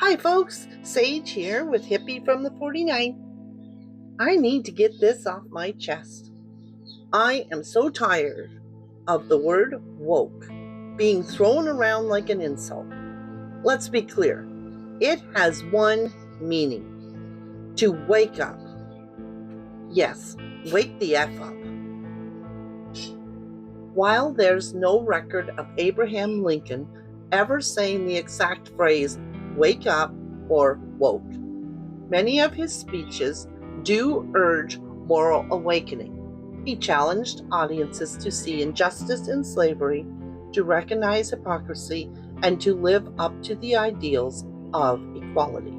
Hi folks, Sage here with Hippie from the 49. I need to get this off my chest. I am so tired of the word woke being thrown around like an insult. Let's be clear, it has one meaning: to wake up. Yes, wake the F up. While there's no record of Abraham Lincoln ever saying the exact phrase wake up or woke, many of his speeches do urge moral awakening. He challenged audiences to see injustice in slavery, to recognize hypocrisy, and to live up to the ideals of equality.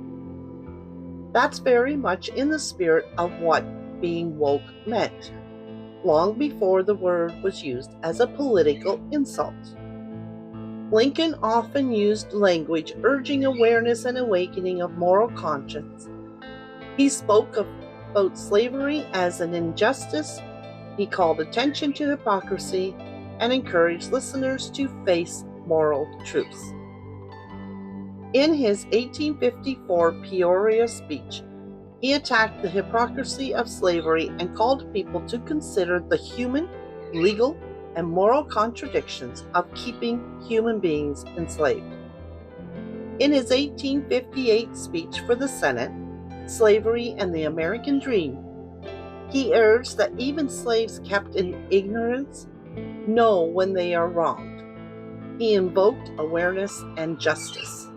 That's very much in the spirit of what being woke meant, long before the word was used as a political insult. Lincoln often used language urging awareness and awakening of moral conscience. He spoke about slavery as an injustice. He called attention to hypocrisy and encouraged listeners to face moral truths. In his 1854 Peoria speech, he attacked the hypocrisy of slavery and called people to consider the human, legal, and moral contradictions of keeping human beings enslaved. In his 1858 speech for the Senate, Slavery and the American Dream, he urged that even slaves kept in ignorance know when they are wronged. He invoked awareness and justice.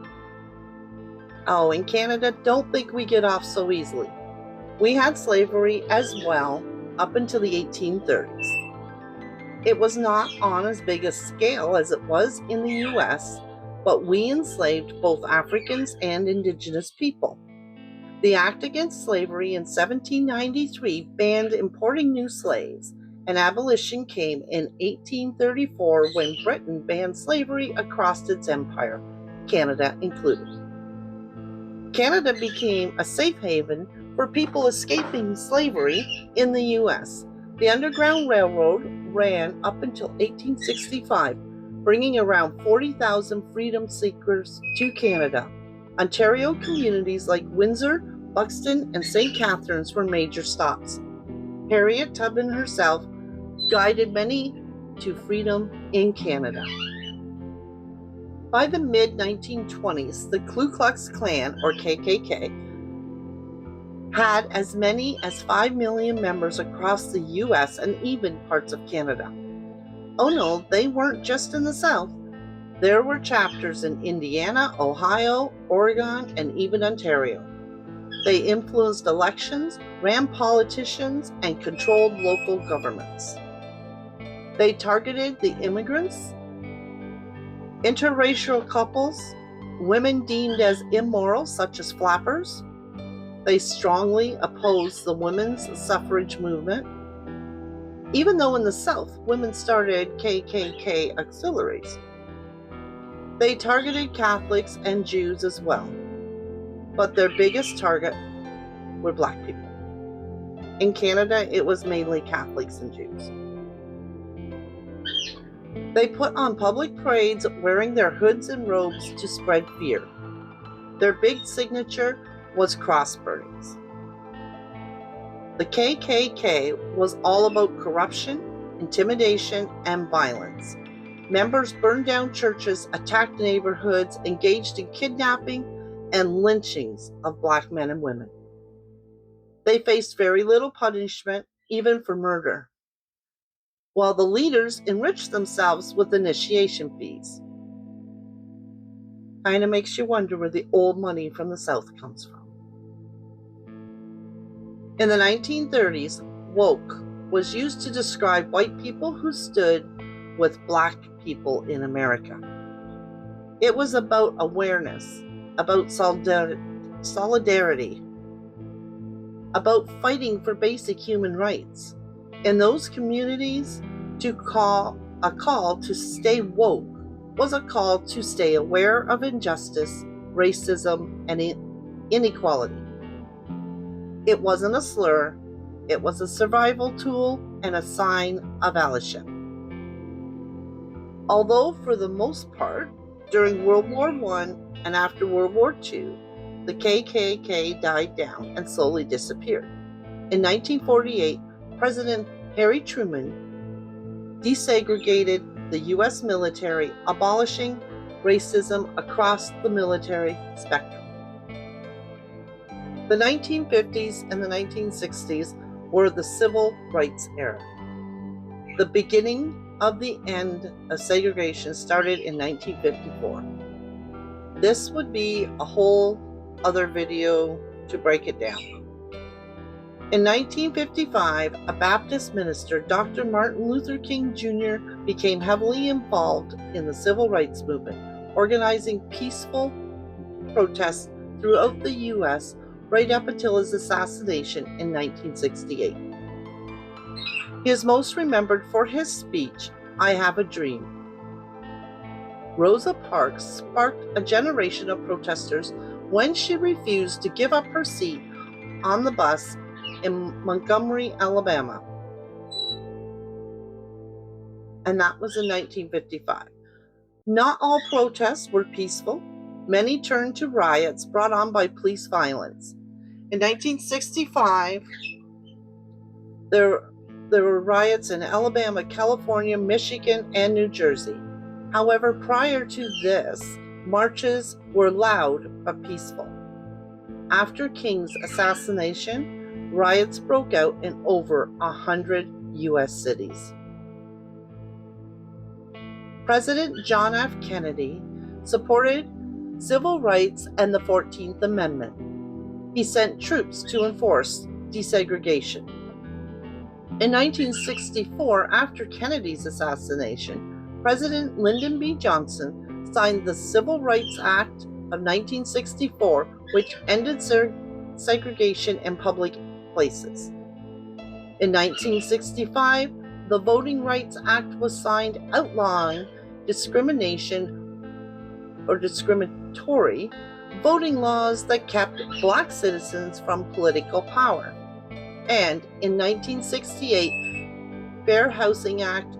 Oh, in Canada, don't think we get off so easily. We had slavery as well up until the 1830s. It was not on as big a scale as it was in the US, but we enslaved both Africans and Indigenous people. The Act Against Slavery in 1793 banned importing new slaves, and abolition came in 1834 when Britain banned slavery across its empire, Canada included. Canada became a safe haven for people escaping slavery in the US. The Underground Railroad ran up until 1865, bringing around 40,000 freedom seekers to Canada. Ontario communities like Windsor, Buxton, and St. Catharines were major stops. Harriet Tubman herself guided many to freedom in Canada. By the mid-1920s, the Ku Klux Klan, or KKK, had as many as 5 million members across the US and even parts of Canada. Oh no, they weren't just in the South. There were chapters in Indiana, Ohio, Oregon, and even Ontario. They influenced elections, ran politicians, and controlled local governments. They targeted the immigrants, interracial couples, women deemed as immoral, such as flappers. They strongly opposed the women's suffrage movement, even though in the South, women started KKK auxiliaries. They targeted Catholics and Jews as well, but their biggest target were Black people. In Canada, it was mainly Catholics and Jews. They put on public parades wearing their hoods and robes to spread fear. Their big signature was cross burnings. The KKK was all about corruption, intimidation, and violence. Members burned down churches, attacked neighborhoods, engaged in kidnapping and lynchings of Black men and women. They faced very little punishment, even for murder, while the leaders enriched themselves with initiation fees. Kind of makes you wonder where the old money from the South comes from. In the 1930s, woke was used to describe white people who stood with Black people in America. It was about awareness, about solidarity, about fighting for basic human rights. In those communities, a call to stay woke was a call to stay aware of injustice, racism, and inequality. It wasn't a slur, it was a survival tool and a sign of allyship. Although for the most part, During World War I and after World War II, the KKK died down and slowly disappeared. In 1948, President Harry Truman desegregated the U.S. military, abolishing racism across the military spectrum. The 1950s and the 1960s were the civil rights era. The beginning of the end of segregation started in 1954. This would be a whole other video to break it down. In 1955, a Baptist minister, Dr. Martin Luther King Jr., became heavily involved in the civil rights movement, organizing peaceful protests throughout the U.S. right up until his assassination in 1968. He is most remembered for his speech, "I Have a Dream." Rosa Parks sparked a generation of protesters when she refused to give up her seat on the bus in Montgomery, Alabama. And that was in 1955. Not all protests were peaceful. Many turned to riots brought on by police violence. In 1965, there were riots in Alabama, California, Michigan, and New Jersey. However, prior to this, marches were loud but peaceful. After King's assassination, riots broke out in over 100 U.S. cities. President John F. Kennedy supported civil rights and the 14th Amendment. He sent troops to enforce desegregation. In 1964, after Kennedy's assassination, President Lyndon B. Johnson signed the Civil Rights Act of 1964, which ended segregation in public places. In 1965, the Voting Rights Act was signed, outlawing discrimination or discriminatory voting laws that kept Black citizens from political power. And in 1968, Fair Housing Act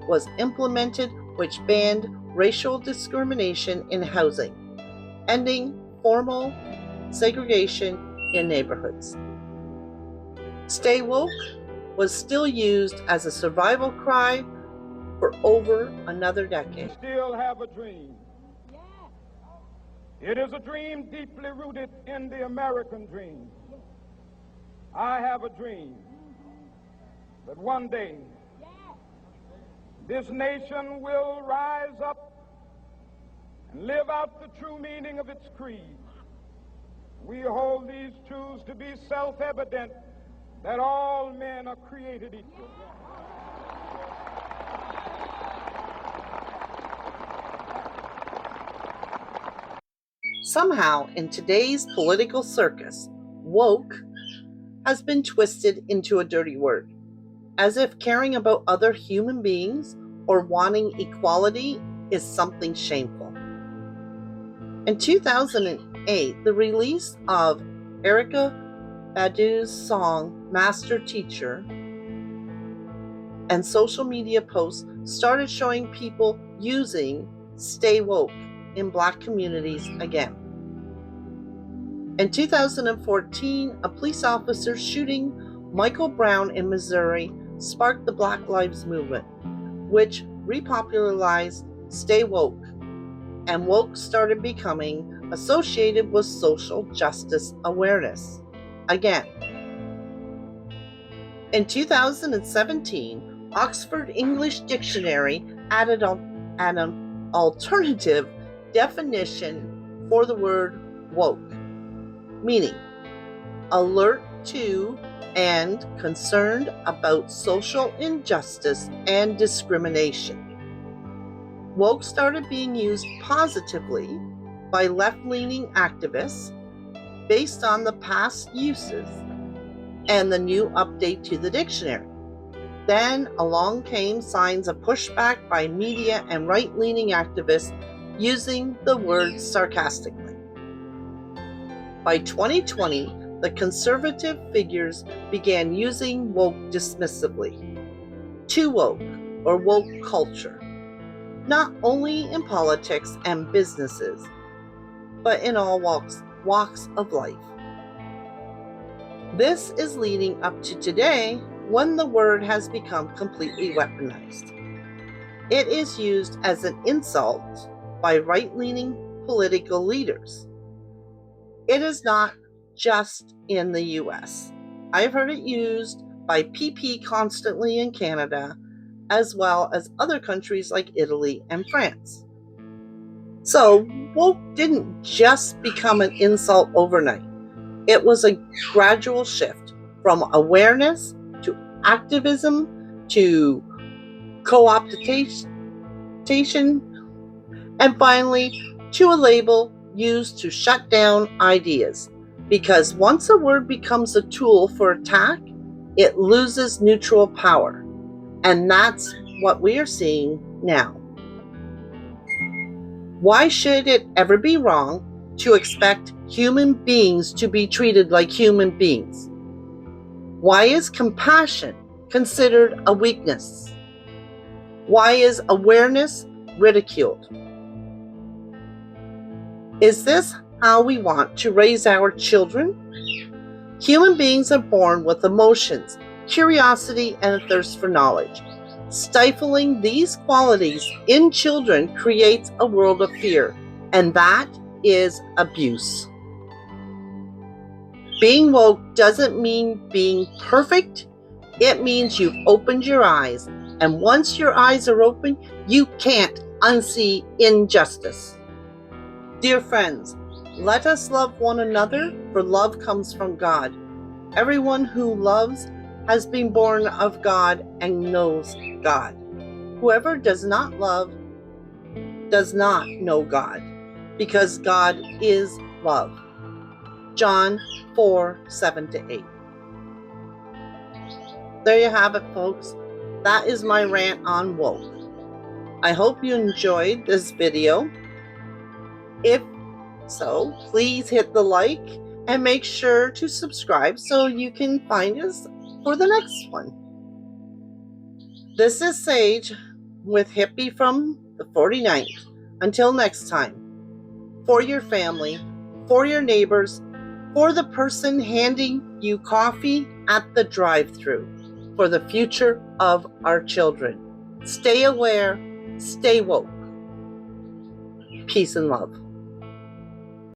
was implemented, which banned racial discrimination in housing, ending formal segregation in neighborhoods. Stay woke was still used as a survival cry for over another decade. We still have a dream. It is a dream deeply rooted in the American dream. I have a dream that one day this nation will rise up and live out the true meaning of its creed. We hold these truths to be self-evident, that all men are created equal. Somehow, in today's political circus, woke has been twisted into a dirty word, as if caring about other human beings or wanting equality is something shameful. In 2008, the release of Erykah Badu's song Master Teacher and social media posts started showing people using Stay Woke in Black communities again. In 2014, a police officer shooting Michael Brown in Missouri sparked the Black Lives Movement, which repopularized Stay Woke, and woke started becoming associated with social justice awareness again. In 2017, Oxford English Dictionary added an alternative definition for the word woke, meaning alert to and concerned about social injustice and discrimination. Woke started being used positively by left-leaning activists based on the past uses and the new update to the dictionary. Then along came signs of pushback by media and right-leaning activists using the word sarcastically. By 2020, the conservative figures began using woke dismissively. Too woke, or woke culture. not only in politics and businesses, but in all walks of life. This is leading up to today when the word has become completely weaponized. It is used as an insult by right-leaning political leaders. It is not just in the US. I've heard it used by PP constantly in Canada, as well as other countries like Italy and France. So, woke didn't just become an insult overnight. It was a gradual shift from awareness to activism to co-optation, and finally to a label used to shut down ideas. Because once a word becomes a tool for attack, it loses neutral power. And that's what we are seeing now. Why should it ever be wrong to expect human beings to be treated like human beings? Why is compassion considered a weakness? Why is awareness ridiculed? Is this how we want to raise our children? Human beings are born with emotions, curiosity, and a thirst for knowledge. Stifling these qualities in children creates a world of fear, and that is abuse. Being woke doesn't mean being perfect. It means you've opened your eyes, and once your eyes are open, you can't unsee injustice. Dear friends, let us love one another, for love comes from God. Everyone who loves has been born of God and knows God. Whoever does not love does not know God, because God is love. John 4:7-8. There you have it, folks. That is my rant on woke. I hope you enjoyed this video. If so, please hit the like and make sure to subscribe so you can find us for the next one. This is Sage with Hippie from the 49th. Until next time, for your family, for your neighbors, for the person handing you coffee at the drive-thru, for the future of our children. Stay aware, stay woke. Peace and love.